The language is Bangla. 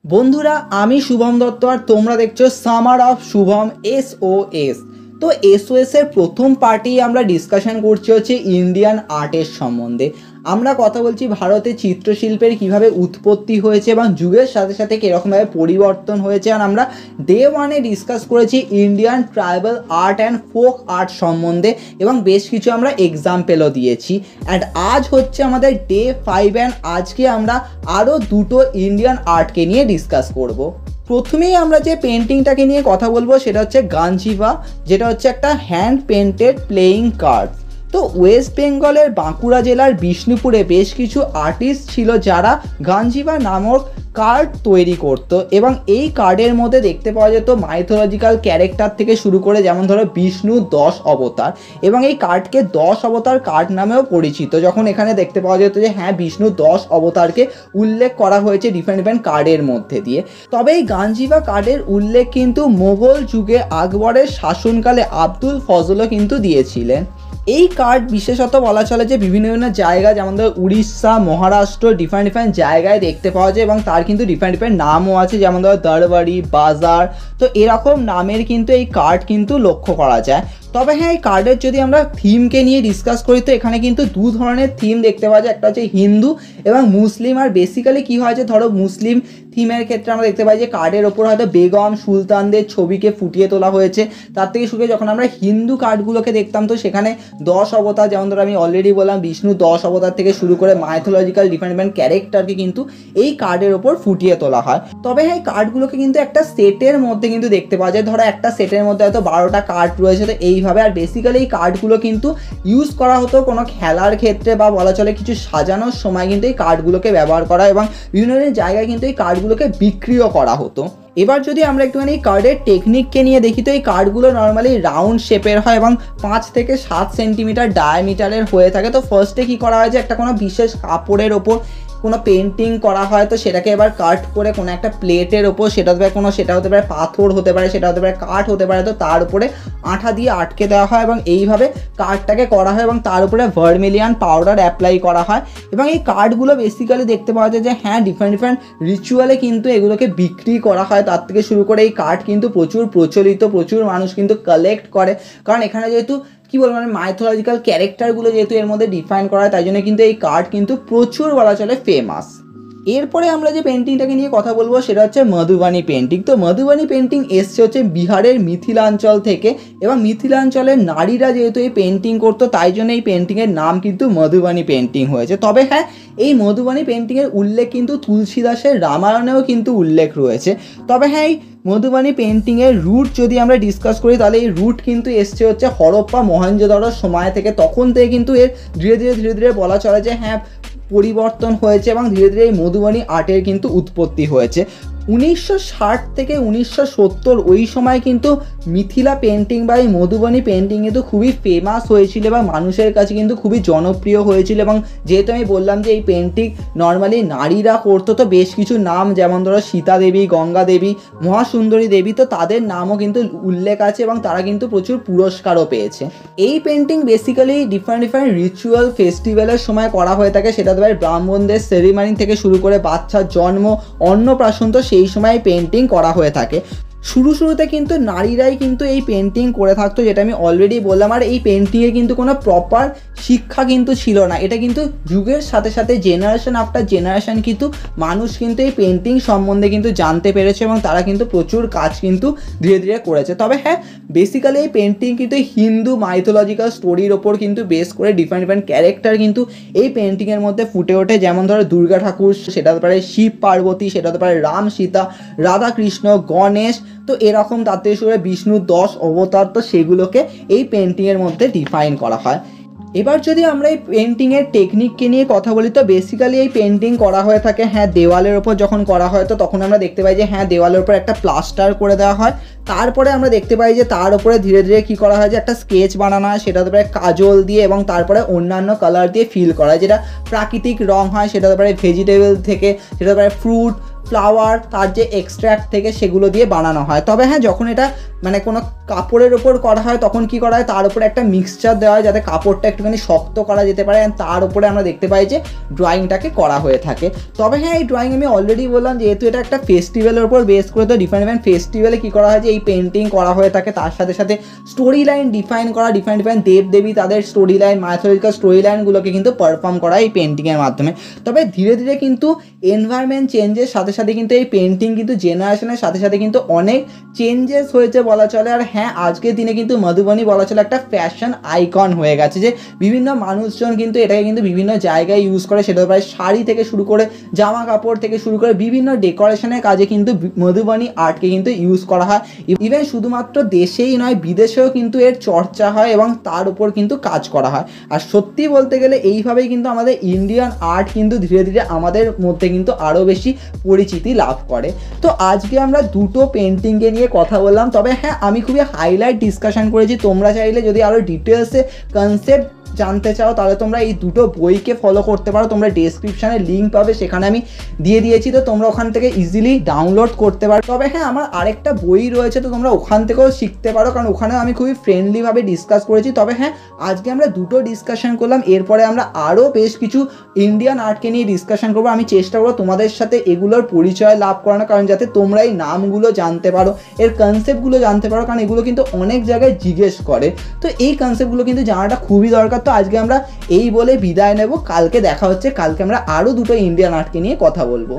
বন্ধুরা আমি শুভম দত্ত আর তোমরা দেখছো সামার অফ শুভম এসওএস। তো এসওএস এর প্রথম পার্টি আমরা ডিসকাশন করছি হচ্ছে ইন্ডিয়ান আর্টের সম্বন্ধে। আমরা কথা বলছি ভারতের চিত্রশিল্পের কিভাবে উৎপত্তি হয়েছে এবং যুগের সাথে সাথে কীরকমভাবে পরিবর্তন হয়েছে। আর আমরা ডে ওয়ানে ডিসকাস করেছি Indian tribal art and folk art সম্বন্ধে এবং বেশ কিছু আমরা এক্সাম্পলও দিয়েছি। অ্যান্ড আজ হচ্ছে আমাদের ডে 5 অ্যান্ড আজকে আমরা আরও দুটো ইন্ডিয়ান আর্টকে নিয়ে ডিসকাস করব। প্রথমেই আমরা যে পেন্টিংটাকে নিয়ে কথা বলবো সেটা হচ্ছে গাঞ্জিভা, যেটা হচ্ছে একটা হ্যান্ড পেন্টেড প্লেয়িং কার্ড। তো ওয়েস্ট বেঙ্গলের বাঁকুড়া জেলার বিষ্ণুপুরে বেশ কিছু আর্টিস্ট ছিল যারা গাঞ্জিভা নামক কার্ড তৈরি করত এবং এই কার্ডের মধ্যে দেখতে পাওয়া যেত মাইথোলজিক্যাল ক্যারেক্টার থেকে শুরু করে, যেমন ধরো বিষ্ণু 10 অবতার, এবং এই কার্ডকে 10 অবতার কার্ড নামেও পরিচিত। যখন এখানে দেখতে পাওয়া যেত যে হ্যাঁ বিষ্ণু 10 অবতারকে উল্লেখ করা হয়েছে ডিফারেন্ট কার্ডের মধ্যে দিয়ে। তবে এই গাঞ্জিভা কার্ডের উল্লেখ কিন্তু মোগল যুগে আকবরের শাসনকালে আব্দুল ফজলও কিন্তু দিয়েছিলেন। এই কার্ড বিশেষত বলা চলে যে বিভিন্ন জায়গা, যেমন ধরো উড়িষ্যা, মহারাষ্ট্র, ডিফারেন্ট জায়গায় দেখতে পাওয়া যায় এবং তার কিন্তু ডিফারেন্ট নামও আছে, যেমন ধরো দরবারি, বাজার। তো এরকম নামের কিন্তু এই কার্ড কিন্তু লক্ষ্য করা যায়। তবে হ্যাঁ, এই কার্ডের যদি আমরা থিমকে নিয়ে ডিসকাস করি তো এখানে কিন্তু দু ধরনের থিম দেখতে পাওয়া যায়, একটা হচ্ছে হিন্দু এবং মুসলিম। আর বেসিক্যালি কী হয় যে ধরো মুসলিম থিমের ক্ষেত্রে আমরা দেখতে পাই যে কার্ডের ওপর হয়তো বেগম সুলতানদের ছবিকে ফুটিয়ে তোলা হয়েছে। তার থেকে শুরু করে যখন আমরা হিন্দু কার্ডগুলোকে দেখতাম তো সেখানে 10 অবতার, যেমন ধরো আমি অলরেডি বললাম বিষ্ণু 10 অবতার থেকে শুরু করে মাইথোলজিক্যাল ডিফারেন্ট ক্যারেক্টারকে কিন্তু এই কার্ডের ওপর ফুটিয়ে তোলা হয়। তবে হ্যাঁ, এই কার্ডগুলোকে কিন্তু একটা সেটের মধ্যে কিন্তু দেখতে পাওয়া যায়। ধরো একটা সেটের মধ্যে হয়তো 12টা কার্ড রয়েছে, তো এইভাবে। আর বেসিক্যালি এই কার্ডগুলো কিন্তু ইউজ করা হতো কোনো খেলার ক্ষেত্রে বা বলা চলে কিছু সাজানোর সময় কিন্তু এই কার্ডগুলোকে ব্যবহার করা এবং বিভিন্ন জায়গায় কিন্তু এই কার্ডগুলোকে বিক্রিও করা হতো। এবার যদি আমরা একটুখানি এই কার্ডের টেকনিককে নিয়ে দেখি তো এই কার্ডগুলো নর্মালি রাউন্ড শেপের হয় এবং 5 থেকে 7 সেন্টিমিটার ডায়ামিটারের হয়ে থাকে। তো ফার্স্টে কী করা হয় যে একটা কোনো বিশেষ কাপড়ের ওপর কোনো পেন্টিং করা হয়, তো সেটাকে এবার কাট করে কোনো একটা প্লেটের ওপর, সেটা হতে পারে পাথর হতে পারে, সেটা হতে পারে কাঠ হতে পারে, তো তার উপরে আঠা দিয়ে আটকে দেওয়া হয় এবং এইভাবে কার্ডটাকে করা হয় এবং তার উপরে ভার্মিলিয়ান পাউডার অ্যাপ্লাই করা হয়। এবং এই কার্ডগুলো বেসিক্যালি দেখতে পাওয়া যায় যে হ্যাঁ ডিফারেন্ট রিচুয়ালে কিন্তু এগুলোকে বিক্রি করা হয়। তার থেকে শুরু করে এই কার্ড কিন্তু প্রচুর প্রচলিত, প্রচুর মানুষ কিন্তু কালেক্ট করে, কারণ এখানে যেহেতু কী বলবো মানে মাইথোলজিক্যাল ক্যারেক্টারগুলো যেহেতু এর মধ্যে ডিফাইন করা হয়, তাই জন্য কিন্তু এই কার্ড কিন্তু প্রচুর বলা চলে ফেমাস। এরপরে আমরা যে পেন্টিংটাকে নিয়ে কথা বলবো সেটা হচ্ছে মধুবানী পেন্টিং। তো মধুবানী পেন্টিং এসছে হচ্ছে বিহারের মিথিলাঞ্চল থেকে এবং মিথিলাঞ্চলের নারীরা যেহেতু এই পেন্টিং করতো তাই জন্য এই পেন্টিংয়ের নাম কিন্তু মধুবানী পেন্টিং হয়েছে। তবে হ্যাঁ, এই মধুবানী পেন্টিংয়ের উল্লেখ কিন্তু তুলসীদাসের রামায়ণেও কিন্তু উল্লেখ রয়েছে। তবে হ্যাঁ, এই মধুবানী পেন্টিংয়ের রুট যদি আমরা ডিসকাস করি তাহলে এই রুট কিন্তু এসছে হচ্ছে হরপ্পা মহেঞ্জোদারোর সময় থেকে। তখন থেকে কিন্তু এর ধীরে ধীরে বলা চলে যে হ্যাঁ পরিবর্তন হয়েছে এবং ধীরে ধীরে এই মধুবানী আর্টের কিন্তু উৎপত্তি হয়েছে। 1960 থেকে 1970 ওই সময় কিন্তু মিথিলা পেন্টিং বা এই মধুবানী পেন্টিং কিন্তু খুবই ফেমাস হয়েছিল এবং মানুষের কাছে কিন্তু খুবই জনপ্রিয় হয়েছিল। এবং যেহেতু আমি বললাম যে এই পেন্টিং নর্মালি নারীরা করতো, তো বেশ কিছু নাম যেমন ধরো সীতা দেবী, গঙ্গা দেবী, মহাসুন্দরী দেবী, তো তাদের নামও কিন্তু উল্লেখ আছে এবং তারা কিন্তু প্রচুর পুরস্কারও পেয়েছে। এই পেন্টিং বেসিক্যালি ডিফারেন্ট রিচুয়াল ফেস্টিভ্যালের সময় করা হয়ে থাকে, সেটা তো ব্রাহ্মণদের সেরিমানি থেকে শুরু করে বাচ্চার জন্ম, অন্নপ্রাশন, তো সেই সময় পেন্টিং করা হয়ে থাকে। শুরুতে কিন্তু নারীরাই কিন্তু এই পেন্টিং করে থাকতো, যেটা আমি অলরেডি বললাম। আর এই পেন্টিংয়ে কিন্তু কোনো প্রপার শিক্ষা কিন্তু ছিল না, এটা কিন্তু যুগের সাথে সাথে জেনারেশন আফটার জেনারেশন কিন্তু মানুষ কিন্তু এই পেন্টিং সম্বন্ধে কিন্তু জানতে পেরেছে এবং তারা কিন্তু প্রচুর কাজ কিন্তু ধীরে ধীরে করেছে। তবে হ্যাঁ, বেসিক্যালি এই পেন্টিং কিন্তু হিন্দু মাইথোলজিক্যাল স্টোরির ওপর কিন্তু বেস করে ডিফারেন্ট ক্যারেক্টার কিন্তু এই পেন্টিংয়ের মধ্যে ফুটে ওঠে। যেমন ধরো দুর্গা ঠাকুর, সেটা হতে পারে শিব পার্বতী, সেটা হতে পারে রাম সীতা, রাধা কৃষ্ণ, গণেশ, তো এরকম তার থেকে শুরু করে বিষ্ণু 10 অবতার, তো সেগুলোকে এই পেন্টিংয়ের মধ্যে ডিফাইন করা হয়। এবার যদি আমরা এই পেন্টিংয়ের টেকনিককে নিয়ে কথা বলি তো বেসিক্যালি এই পেন্টিং করা হয়ে থাকে হ্যাঁ দেওয়ালের ওপর যখন করা হয় তো তখন আমরা দেখতে পাই যে হ্যাঁ দেওয়ালের ওপর একটা প্লাস্টার করে দেওয়া হয়। তারপরে আমরা দেখতে পাই যে তার উপরে ধীরে ধীরে কী করা হয় যে একটা স্কেচ বানানো হয়, সেটা হতে পারে কাজল দিয়ে এবং তারপরে অন্যান্য কালার দিয়ে ফিল করা হয়, যেটা প্রাকৃতিক রং হয়, সেটা হতে পারে ভেজিটেবল থেকে, সেটা হতে পারে ফ্রুট, ফ্লাওয়ার তার যে এক্সট্র্যাক্ট থেকে সেগুলো দিয়ে বানানো হয়। তবে হ্যাঁ, যখন এটা মানে কোনো কাপড়ের ওপর করা হয় তখন কি করা হয়, তার উপরে একটা মিক্সচার দেওয়া হয় যাতে কাপড়টা একটুখানি শক্ত করা যেতে পারে, অ্যান্ড তার উপরে আমরা দেখতে পাই যে ড্রয়িংটাকে করা হয়ে থাকে। তবে হ্যাঁ, এই ড্রয়িং আমি অলরেডি বললাম যেহেতু এটা একটা ফেস্টিভ্যালের উপর বেস করে, তো ডিফারেন্ট ফেস্টিভ্যালে কী করা হয় যে এই পেন্টিং করা হয়ে থাকে, তার সাথে সাথে স্টোরি লাইন ডিফাইন করা, ডিফারেন্ট দেবদেবী তাদের স্টোরি লাইন, মাইথোলজিক্যাল স্টোরি লাইনগুলোকে কিন্তু পারফর্ম করা এই পেন্টিংয়ের মাধ্যমে। তবে ধীরে ধীরে কিন্তু এনভায়রনমেন্ট চেঞ্জের সাথে সাথে কিন্তু এই পেন্টিং কিন্তু জেনারেশনের সাথে সাথে কিন্তু অনেক চেঞ্জেস হয়েছে বলা চলে। আর হ্যাঁ, আজকের দিনে কিন্তু মধুবনী বলা চলে একটা ফ্যাশন আইকন হয়ে গেছে, যে বিভিন্ন মানুষজন কিন্তু এটাকে কিন্তু বিভিন্ন জায়গায় ইউজ করে, সেটা প্রায় শাড়ি থেকে শুরু করে জামা কাপড় থেকে শুরু করে বিভিন্ন ডেকোরেশনের কাজে কিন্তু মধুবনী আর্টকে কিন্তু ইউজ করা হয়। ইভেন শুধুমাত্র দেশেই নয়, বিদেশেও কিন্তু এর চর্চা হয় এবং তার উপর কিন্তু কাজ করা হয়। আর সত্যি বলতে গেলে এইভাবেই কিন্তু আমাদের ইন্ডিয়ান আর্ট কিন্তু ধীরে ধীরে আমাদের মধ্যে কিন্তু আরও বেশি পরিচিতি লাভ করে। তো আজকে আমরা দুটো পেন্টিংকে নিয়ে কথা বললাম। তবে হ্যাঁ, আমি খুবই হাইলাইট ডিসকাশন করেছি। তোমরা চাইলে যদি আরও ডিটেলসে কনসেপ্ট জানতে চাও তাহলে তোমরা এই দুটো বইকে ফলো করতে পারো। তোমরা ডেসক্রিপশানে লিঙ্ক পাবে, সেখানে আমি দিয়ে দিয়েছি, তো তোমরা ওখান থেকে ইজিলি ডাউনলোড করতে পারো। তবে হ্যাঁ, আমার আরেকটা বই রয়েছে, তো তোমরা ওখান থেকেও শিখতে পারো, কারণ ওখানেও আমি খুবই ফ্রেন্ডলিভাবে ডিসকাস করেছি। তবে হ্যাঁ, আজকে আমরা দুটো ডিসকাশন করলাম, এরপরে আমরা আরও বেশ কিছু ইন্ডিয়ান আর্টকে নিয়ে ডিসকাশন করবো। আমি চেষ্টা করবো তোমাদের সাথে এগুলোর পরিচয় লাভ করানো, কারণ যাতে তোমরা এই নামগুলো জানতে পারো, এর কনসেপ্টগুলো জানতে পারো, কারণ এগুলো কিন্তু অনেক জায়গায় জিজ্ঞেস করে। তো এই কনসেপ্টগুলো কিন্তু জানাটা খুবই দরকার। তো আজকে আমরা এই বলে বিদায় নেব, কালকে দেখা হচ্ছে, কালকে আমরা আরও দুটো ইন্ডিয়ান আর্টকে নিয়ে কথা বলবো।